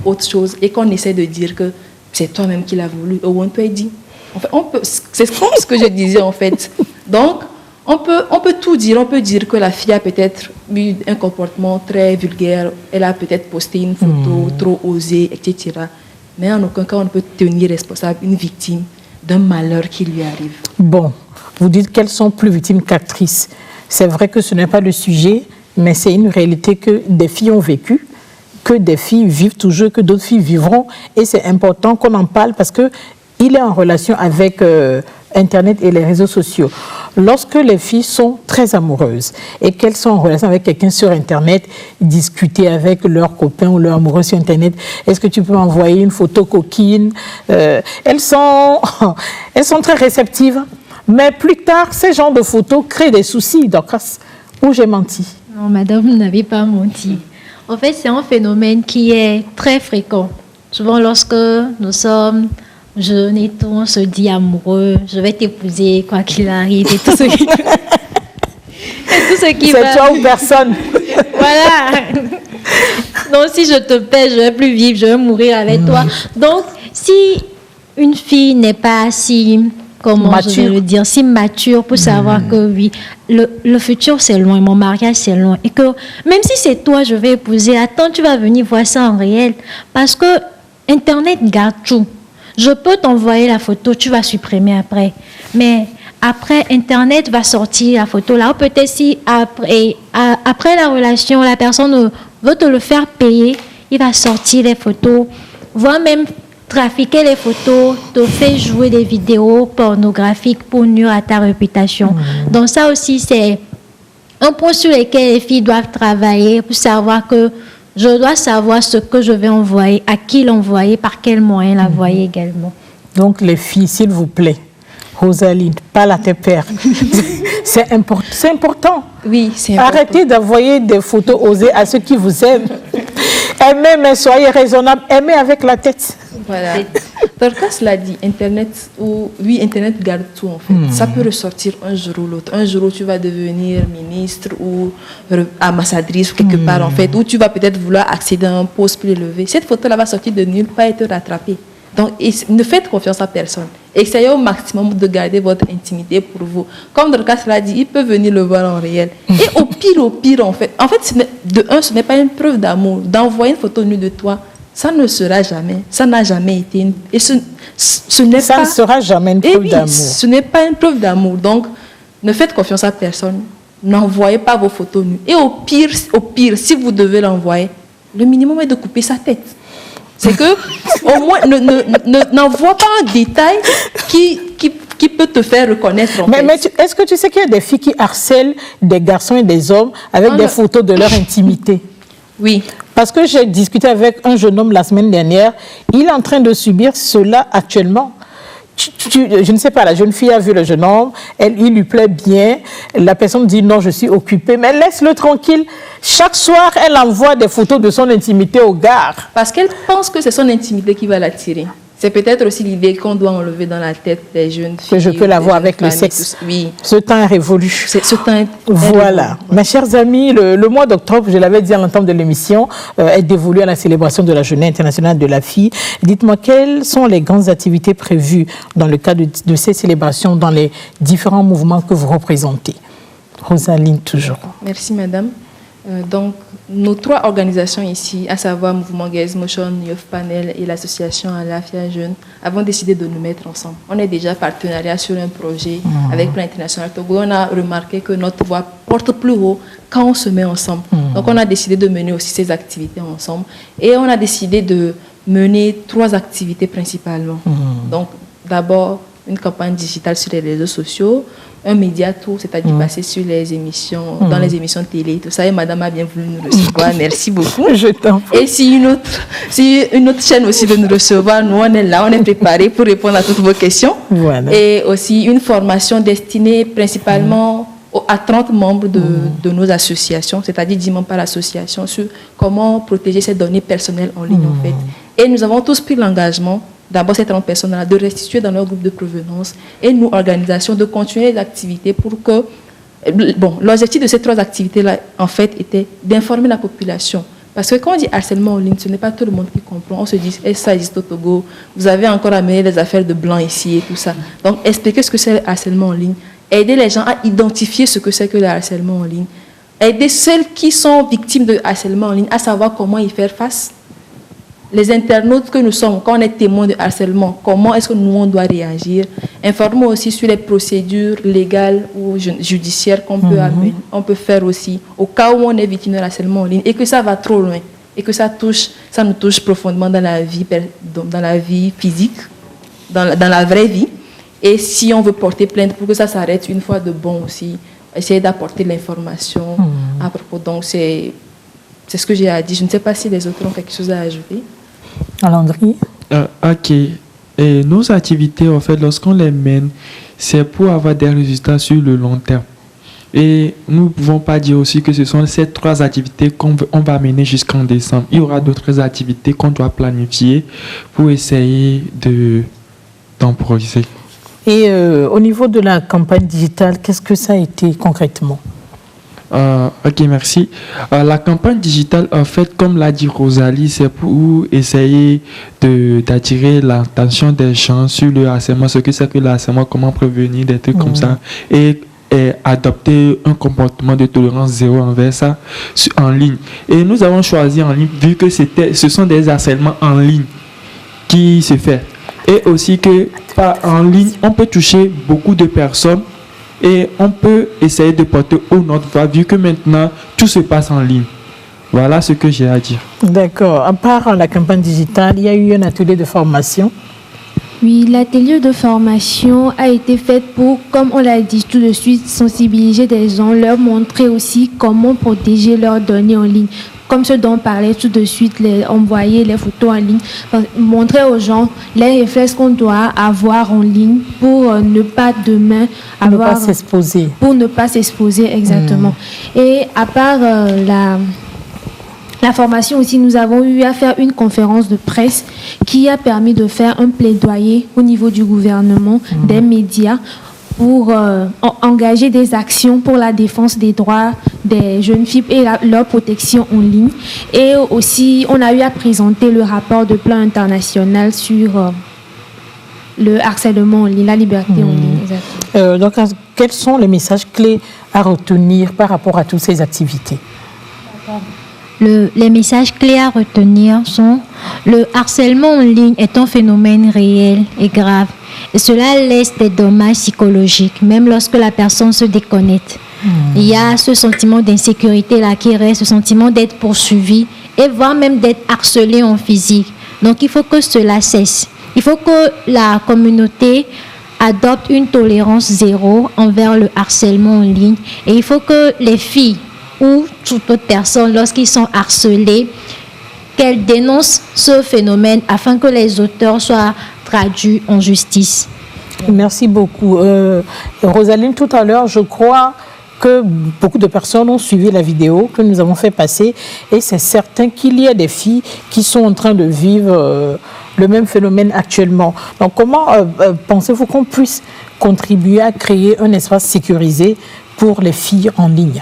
ou autre chose et qu'on essaie de dire que c'est toi-même qui l'as voulu. Ou on peut dire. En fait, c'est comme ce que je disais en fait. Donc, on peut tout dire. On peut dire que la fille a peut-être eu un comportement très vulgaire. Elle a peut-être posté une photo trop osée, etc. Mais en aucun cas, on ne peut tenir responsable une victime d'un malheur qui lui arrive. Bon, vous dites qu'elles sont plus victimes qu'actrices. C'est vrai que ce n'est pas le sujet, mais c'est une réalité que des filles ont vécue, que des filles vivent toujours, que d'autres filles vivront. Et c'est important qu'on en parle parce qu'il est en relation avec Internet et les réseaux sociaux. Lorsque les filles sont très amoureuses et qu'elles sont en relation avec quelqu'un sur Internet, discuter avec leur copain ou leur amoureux sur Internet, est-ce que tu peux m'envoyer une photo coquine? Elles sont très réceptives. Mais plus tard, ces genres de photos créent des soucis, Dorcas, où j'ai menti. Non, madame, vous n'avez pas menti. En fait, c'est un phénomène qui est très fréquent. Souvent, lorsque nous sommes jeunes et tout, on se dit amoureux, je vais t'épouser quoi qu'il arrive et tout ce qui... C'est toi ou personne. Voilà. Donc, si je te paie, je vais plus vivre, je vais mourir avec toi. Donc, si une fille n'est pas si... Comment mature. Je vais le dire, si mature pour savoir que oui, le futur c'est loin, mon mariage c'est loin. Et que même si c'est toi, je vais épouser, attends, tu vas venir voir ça en réel. Parce que Internet garde tout. Je peux t'envoyer la photo, tu vas supprimer après. Mais après, Internet va sortir la photo là. Ou peut-être si après la relation, la personne veut te le faire payer, il va sortir les photos, voire même trafiquer les photos, te fait jouer des vidéos pornographiques pour nuire à ta réputation. Donc ça aussi, c'est un point sur lequel les filles doivent travailler pour savoir que je dois savoir ce que je vais envoyer, à qui l'envoyer, par quel moyen l'envoyer également. Donc les filles, s'il vous plaît, Rosaline, parle à tes pères. C'est important. Oui, c'est important. Arrêtez d'envoyer des photos osées à ceux qui vous aiment. Aimez, mais soyez raisonnable. Aimez avec la tête. Voilà. Dorcas l'a dit, Internet garde tout en fait. Ça peut ressortir un jour ou l'autre. Un jour où tu vas devenir ministre ou ambassadrice ou quelque part en fait, où tu vas peut-être vouloir accéder à un poste plus élevé. Cette photo-là va sortir de nulle part et te rattraper. Donc, ne faites confiance à personne. Essayez au maximum de garder votre intimité pour vous. Comme Dorcas l'a dit, il peut venir le voir en réel. Et au pire, en fait, ce n'est pas une preuve d'amour. D'envoyer une photo nue de toi, ça ne sera jamais. Ça n'a jamais été ce ne sera jamais une preuve d'amour. Ce n'est pas une preuve d'amour. Donc, ne faites confiance à personne. N'envoyez pas vos photos nues. Et au pire, si vous devez l'envoyer, le minimum est de couper sa tête. C'est que, au moins, n'envoie pas un détail qui peut te faire reconnaître. Mais est-ce que tu sais qu'il y a des filles qui harcèlent des garçons et des hommes avec des photos de leur intimité? Oui. Parce que j'ai discuté avec un jeune homme la semaine dernière. Il est en train de subir cela actuellement. Je ne sais pas, la jeune fille a vu le jeune homme, il lui plaît bien, la personne dit non, je suis occupée, mais laisse-le tranquille. Chaque soir, elle envoie des photos de son intimité au gars. Parce qu'elle pense que c'est son intimité qui va l'attirer. C'est peut-être aussi l'idée qu'on doit enlever dans la tête des jeunes filles. Que je peux l'avoir avec le sexe. Oui. Ce temps est révolu. Ce temps est voilà. révolu. Mes chers amis, le mois d'octobre, je l'avais dit à l'entame de l'émission, est dévolu à la célébration de la Journée internationale de la fille. Dites-moi, quelles sont les grandes activités prévues dans le cadre de ces célébrations dans les différents mouvements que vous représentez? Rosaline, toujours. Merci, madame. Donc, nos trois organisations ici, à savoir Mouvement Girls Motion, Youth Panel et l'association Alafia Jeune, avons décidé de nous mettre ensemble. On est déjà partenariat sur un projet avec Plan International Togo. On a remarqué que notre voix porte plus haut quand on se met ensemble. Donc, on a décidé de mener aussi ces activités ensemble. Et on a décidé de mener 3 activités principalement. Donc, d'abord, une campagne digitale sur les réseaux sociaux, un médiatour, c'est-à-dire passer sur les émissions, dans les émissions télé, tout ça. Et madame a bien voulu nous recevoir. Merci beaucoup. Je t'en prie. Et si une autre chaîne aussi veut nous recevoir, nous, on est là, on est préparés pour répondre à toutes vos questions. Voilà. Et aussi une formation destinée principalement à 30 membres de nos associations, c'est-à-dire 10 membres par association, sur comment protéger ces données personnelles en ligne, en fait. Et nous avons tous pris l'engagement, d'abord ces 30 personnes-là, de restituer dans leur groupe de provenance et nous, organisations, de continuer les activités pour que... Bon, l'objectif de ces 3 activités-là, en fait, était d'informer la population. Parce que quand on dit harcèlement en ligne, ce n'est pas tout le monde qui comprend. On se dit, ça existe au Togo, vous avez encore amené les affaires de blanc ici et tout ça. Donc, expliquer ce que c'est le harcèlement en ligne, aider les gens à identifier ce que c'est que le harcèlement en ligne, aider celles qui sont victimes de harcèlement en ligne à savoir comment y faire face. Les internautes que nous sommes, quand on est témoin de harcèlement, comment est-ce que nous, on doit réagir. Informer aussi sur les procédures légales ou judiciaires qu'on peut amener, on peut faire aussi, au cas où on est victime de harcèlement en ligne et que ça va trop loin et que ça nous touche profondément dans la vie physique, dans la vraie vie. Et si on veut porter plainte pour que ça s'arrête une fois de bon aussi, essayer d'apporter l'information à propos. Donc c'est ce que j'ai à dire. Je ne sais pas si les autres ont quelque chose à ajouter. Landry. Ok. Et nos activités, en fait, lorsqu'on les mène, c'est pour avoir des résultats sur le long terme. Et nous ne pouvons pas dire aussi que ce sont ces 3 activités qu'on va mener jusqu'en décembre. Il y aura d'autres activités qu'on doit planifier pour essayer de temporiser. Et au niveau de la campagne digitale, qu'est-ce que ça a été concrètement? Ok, merci. La campagne digitale, en fait, comme l'a dit Rosalie, c'est pour essayer d'attirer l'attention des gens sur le harcèlement, ce que c'est que le harcèlement, comment prévenir des trucs comme ça, et adopter un comportement de tolérance zéro envers ça en ligne. Et nous avons choisi en ligne, vu que ce sont des harcèlements en ligne qui se fait. Et aussi que en ligne, on peut toucher beaucoup de personnes et on peut essayer de porter haut notre voix vu que maintenant tout se passe en ligne. Voilà ce que j'ai à dire. D'accord. À part la campagne digitale, il y a eu un atelier de formation. Oui, l'atelier de formation a été fait pour, comme on l'a dit tout de suite, sensibiliser des gens, leur montrer aussi comment protéger leurs données en ligne. Comme ce dont on parlait tout de suite, envoyer les photos en ligne, montrer aux gens les réflexes qu'on doit avoir en ligne pour ne pas demain avoir... Ne pas s'exposer. Pour ne pas s'exposer, exactement. Et à part la formation aussi, nous avons eu à faire une conférence de presse qui a permis de faire un plaidoyer au niveau du gouvernement, des médias, pour engager des actions pour la défense des droits des jeunes filles et leur protection en ligne. Et aussi, on a eu à présenter le rapport de plan international sur le harcèlement en ligne, la liberté en ligne. Exactement. Donc, quels sont les messages clés à retenir par rapport à toutes ces activités? Les messages clés à retenir sont: le harcèlement en ligne est un phénomène réel et grave. Et cela laisse des dommages psychologiques, même lorsque la personne se déconnecte. Il y a ce sentiment d'insécurité-là qui reste, ce sentiment d'être poursuivi et voire même d'être harcelé en physique. Donc il faut que cela cesse. Il faut que la communauté adopte une tolérance zéro envers le harcèlement en ligne. Et il faut que les filles ou toute autre personne, lorsqu'ils sont harcelés, qu'elles dénoncent ce phénomène afin que les auteurs soient traduits en justice. Merci beaucoup. Rosaline, tout à l'heure, je crois que beaucoup de personnes ont suivi la vidéo que nous avons fait passer et c'est certain qu'il y a des filles qui sont en train de vivre le même phénomène actuellement. Donc comment pensez-vous qu'on puisse contribuer à créer un espace sécurisé pour les filles en ligne?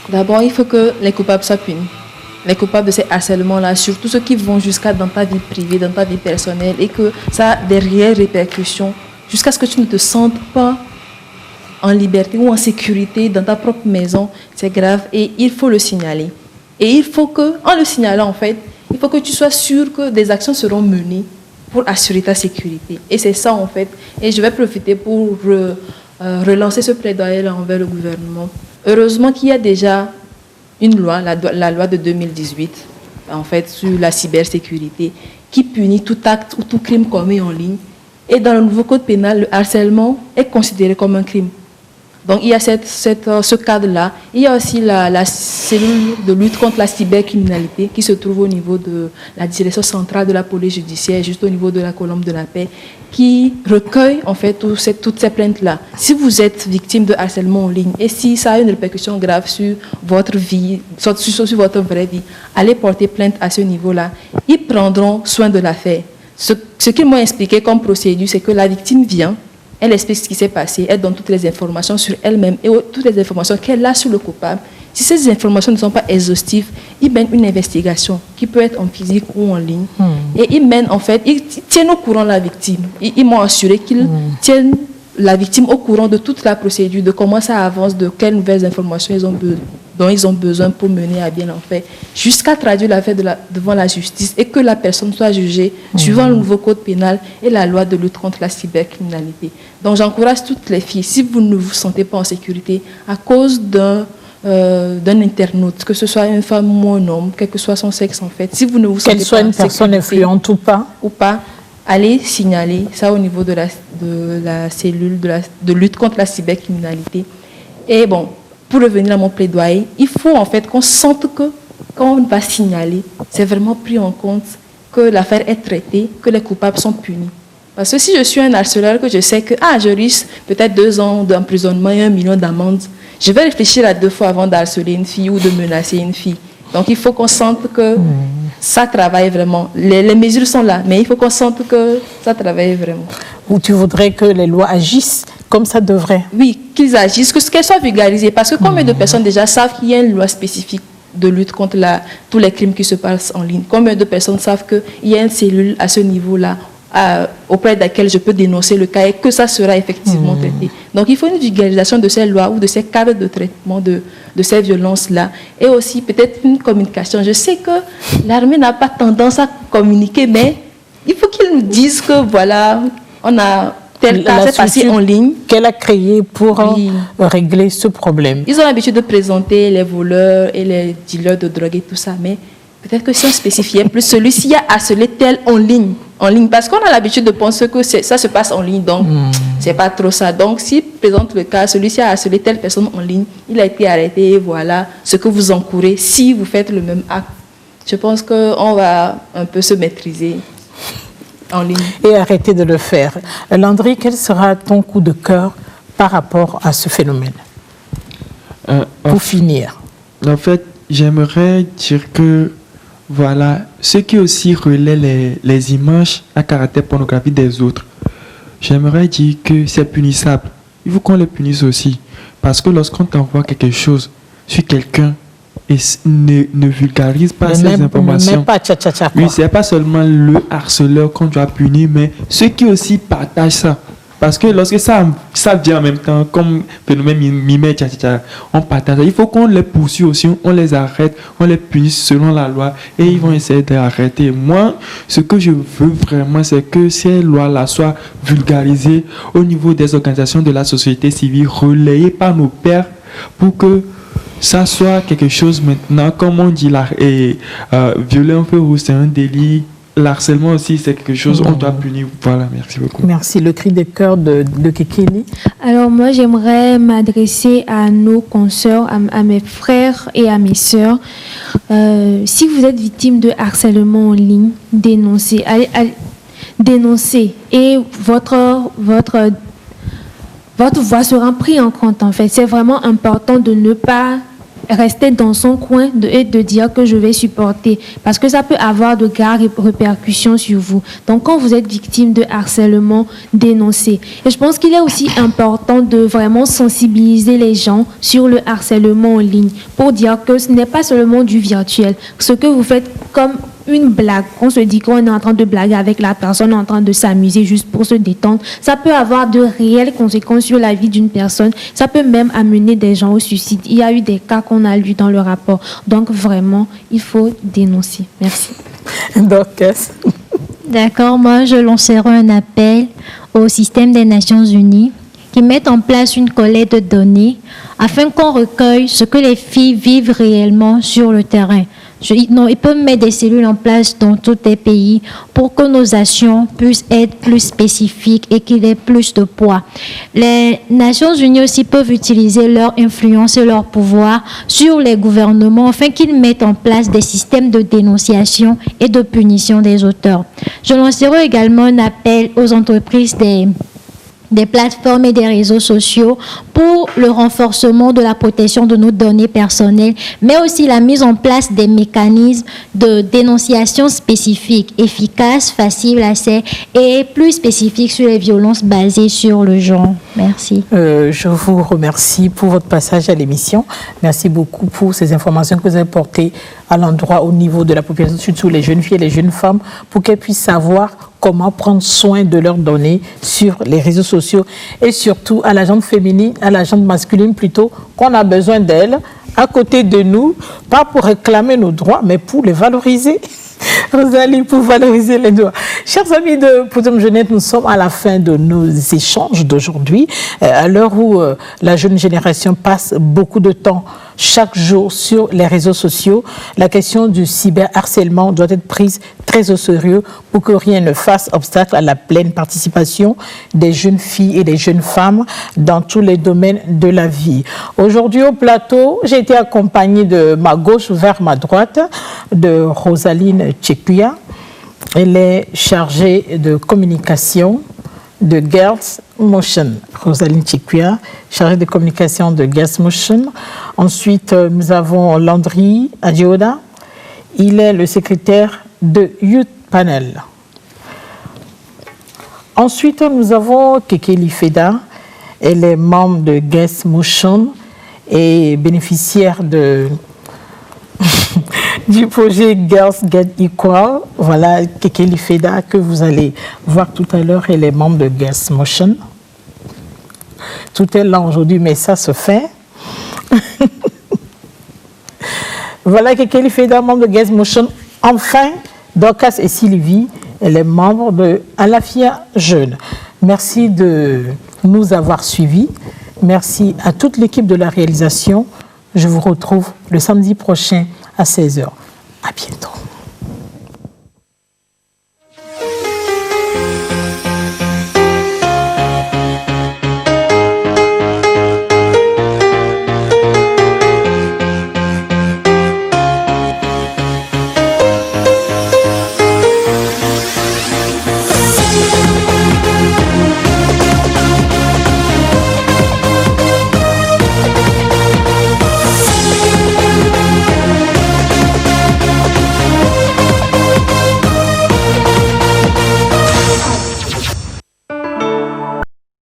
D'abord, il faut que les coupables soient punis. Les coupables de ces harcèlements-là, surtout ceux qui vont jusqu'à dans ta vie privée, dans ta vie personnelle, et que ça a des réelles répercussions, jusqu'à ce que tu ne te sentes pas en liberté ou en sécurité dans ta propre maison, c'est grave et il faut le signaler. Et il faut que, en le signalant en fait, il faut que tu sois sûr que des actions seront menées pour assurer ta sécurité. Et c'est ça en fait. Et je vais profiter pour relancer ce plaidoyer-là envers le gouvernement. Heureusement qu'il y a déjà une loi, la loi de 2018, en fait, sur la cybersécurité, qui punit tout acte ou tout crime commis en ligne Et dans le nouveau code pénal, le harcèlement est considéré comme un crime. Donc il y a ce cadre-là. Il y a aussi la cellule de lutte contre la cybercriminalité qui se trouve au niveau de la direction centrale de la police judiciaire, juste au niveau de la colombe de la paix, qui recueille en fait toutes ces plaintes-là. Si vous êtes victime de harcèlement en ligne et si ça a une répercussion grave sur votre vie, sur votre vraie vie, allez porter plainte à ce niveau-là. Ils prendront soin de l'affaire. Ce qu'ils m'ont expliqué comme procédure, c'est que la victime vient, elle explique ce qui s'est passé, elle donne toutes les informations sur elle-même et toutes les informations qu'elle a sur le coupable. Si ces informations ne sont pas exhaustives, ils mènent une investigation qui peut être en physique ou en ligne. Et ils tiennent au courant la victime. Ils m'ont assuré qu'ils tiennent la victime au courant de toute la procédure, de comment ça avance, de quelles nouvelles informations dont ils ont besoin pour mener à bien l'enfer, jusqu'à traduire l'affaire devant la justice et que la personne soit jugée suivant le nouveau code pénal et la loi de lutte contre la cybercriminalité. Donc j'encourage toutes les filles, si vous ne vous sentez pas en sécurité à cause d'un internaute, que ce soit une femme ou un homme, quel que soit son sexe en fait, si vous ne vous sentez pas en sécurité, qu'elle soit une personne influente ou pas, allez signaler ça au niveau de la cellule de lutte contre la cybercriminalité. Et bon, pour revenir à mon plaidoyer, il faut en fait qu'on sente que quand on va signaler, c'est vraiment pris en compte, que l'affaire est traitée, que les coupables sont punis. Parce que si je suis un harceleur, que je sais que je risque peut-être 2 ans d'emprisonnement et 1 million d'amende, je vais réfléchir à 2 fois avant d'harceler une fille ou de menacer une fille. Donc il faut qu'on sente que ça travaille vraiment. Les mesures sont là, mais il faut qu'on sente que ça travaille vraiment. Ou tu voudrais que les lois agissent comme ça devrait? Oui, qu'ils agissent, qu'elles soient vulgarisées. Parce que combien de personnes déjà savent qu'il y a une loi spécifique de lutte contre tous les crimes qui se passent en ligne? Combien de personnes savent qu'il y a une cellule à ce niveau-là auprès de laquelle je peux dénoncer le cas et que ça sera effectivement traité? Donc il faut une vulgarisation de ces lois ou de ces cadres de traitement de ces violences-là et aussi peut-être une communication. Je sais que l'armée n'a pas tendance à communiquer, mais il faut qu'ils nous disent que voilà, on a tel cas s'est passé en ligne. Qu'elle a créé pour régler ce problème. Ils ont l'habitude de présenter les voleurs et les dealers de drogue et tout ça, mais peut-être que si on spécifiait plus, celui-ci a harcelé tel en ligne, parce qu'on a l'habitude de penser que ça se passe en ligne, donc c'est pas trop ça. Donc s'il présente le cas, celui-ci a harcelé telle personne en ligne, il a été arrêté, et voilà ce que vous encourez si vous faites le même acte. Je pense qu'on va un peu se maîtriser en ligne. Et arrêter de le faire. Landry, quel sera ton coup de cœur par rapport à ce phénomène? Pour finir. En fait, j'aimerais dire que voilà, ceux qui aussi relaient les images à caractère pornographique des autres, j'aimerais dire que c'est punissable. Il faut qu'on les punisse aussi. Parce que lorsqu'on t'envoie quelque chose sur quelqu'un et ne vulgarise pas ces informations. Oui, c'est pas seulement le harceleur qu'on doit punir, mais ceux qui aussi partagent ça. Parce que lorsque ça vient en même temps, comme phénomène mimé, on partage. Il faut qu'on les poursuive aussi, on les arrête, on les punisse selon la loi et ils vont essayer d'arrêter. Moi, ce que je veux vraiment, c'est que ces lois-là soient vulgarisées au niveau des organisations de la société civile, relayées par nos pairs pour que ça soit quelque chose maintenant, comme on dit, violer un feu rouge, c'est un délit. L'harcèlement aussi, c'est quelque chose qu'on doit punir. Voilà, merci beaucoup. Merci. Le cri des cœurs de Kekeli. Alors moi, j'aimerais m'adresser à nos consoeurs, à mes frères et à mes sœurs. Si vous êtes victime de harcèlement en ligne, dénoncez. Dénoncez. Et votre voix sera prise en compte, en fait. C'est vraiment important de ne pas rester dans son coin et de dire que je vais supporter, parce que ça peut avoir de graves répercussions sur vous. Donc quand vous êtes victime de harcèlement, dénoncez. Et je pense qu'il est aussi important de vraiment sensibiliser les gens sur le harcèlement en ligne pour dire que ce n'est pas seulement du virtuel. Ce que vous faites comme une blague, on se dit qu'on est en train de blaguer avec la personne, en train de s'amuser juste pour se détendre, ça peut avoir de réelles conséquences sur la vie d'une personne. Ça peut même amener des gens au suicide. Il y a eu des cas qu'on a lus dans le rapport. Donc vraiment, il faut dénoncer. Merci. D'accord, moi je lancerai un appel au système des Nations Unies qui mette en place une collecte de données afin qu'on recueille ce que les filles vivent réellement sur le terrain. Non, ils peuvent mettre des cellules en place dans tous les pays pour que nos actions puissent être plus spécifiques et qu'il y ait plus de poids. Les Nations Unies aussi peuvent utiliser leur influence et leur pouvoir sur les gouvernements afin qu'ils mettent en place des systèmes de dénonciation et de punition des auteurs. Je lancerai également un appel aux entreprises des plateformes et des réseaux sociaux pour le renforcement de la protection de nos données personnelles, mais aussi la mise en place des mécanismes de dénonciation spécifiques, efficaces, faciles d'accès et plus spécifiques sur les violences basées sur le genre. Merci. Je vous remercie pour votre passage à l'émission. Merci beaucoup pour ces informations que vous avez portées à l'endroit au niveau de la population, surtout les jeunes filles et les jeunes femmes, pour qu'elles puissent savoir comment prendre soin de leurs données sur les réseaux sociaux et surtout à la gente féminine, à la gente masculine plutôt, qu'on a besoin d'elles à côté de nous, pas pour réclamer nos droits, mais pour les valoriser. Rosalie, pour valoriser les droits. Chers amis de Podium Jeunesse, nous sommes à la fin de nos échanges d'aujourd'hui, à l'heure où la jeune génération passe beaucoup de temps chaque jour sur les réseaux sociaux. La question du cyberharcèlement doit être prise très au sérieux pour que rien ne fasse obstacle à la pleine participation des jeunes filles et des jeunes femmes dans tous les domaines de la vie. Aujourd'hui au plateau, j'ai été accompagnée de ma gauche vers ma droite de Rosaline Tchekuya. Elle est chargée de communication de Girls Motion. Rosaline Tchekuya, chargée de communication de Girls Motion. Ensuite, nous avons Landry Adioda. Il est le secrétaire de Youth Panel. Ensuite, nous avons Kekeli Feda. Elle est membre de Girls Motion et bénéficiaire du projet Girls Get Equal. Voilà Kekeli Feda que vous allez voir tout à l'heure. Elle est membre de Girls Motion. Tout est là aujourd'hui, mais ça se fait. Voilà Kekeli Feda, membre de Girls Motion. Enfin, Dorcas et Sylvie, elle est membre de Alafia Jeune. Merci de nous avoir suivis. Merci à toute l'équipe de la réalisation. Je vous retrouve le samedi prochain à 16h. À bientôt.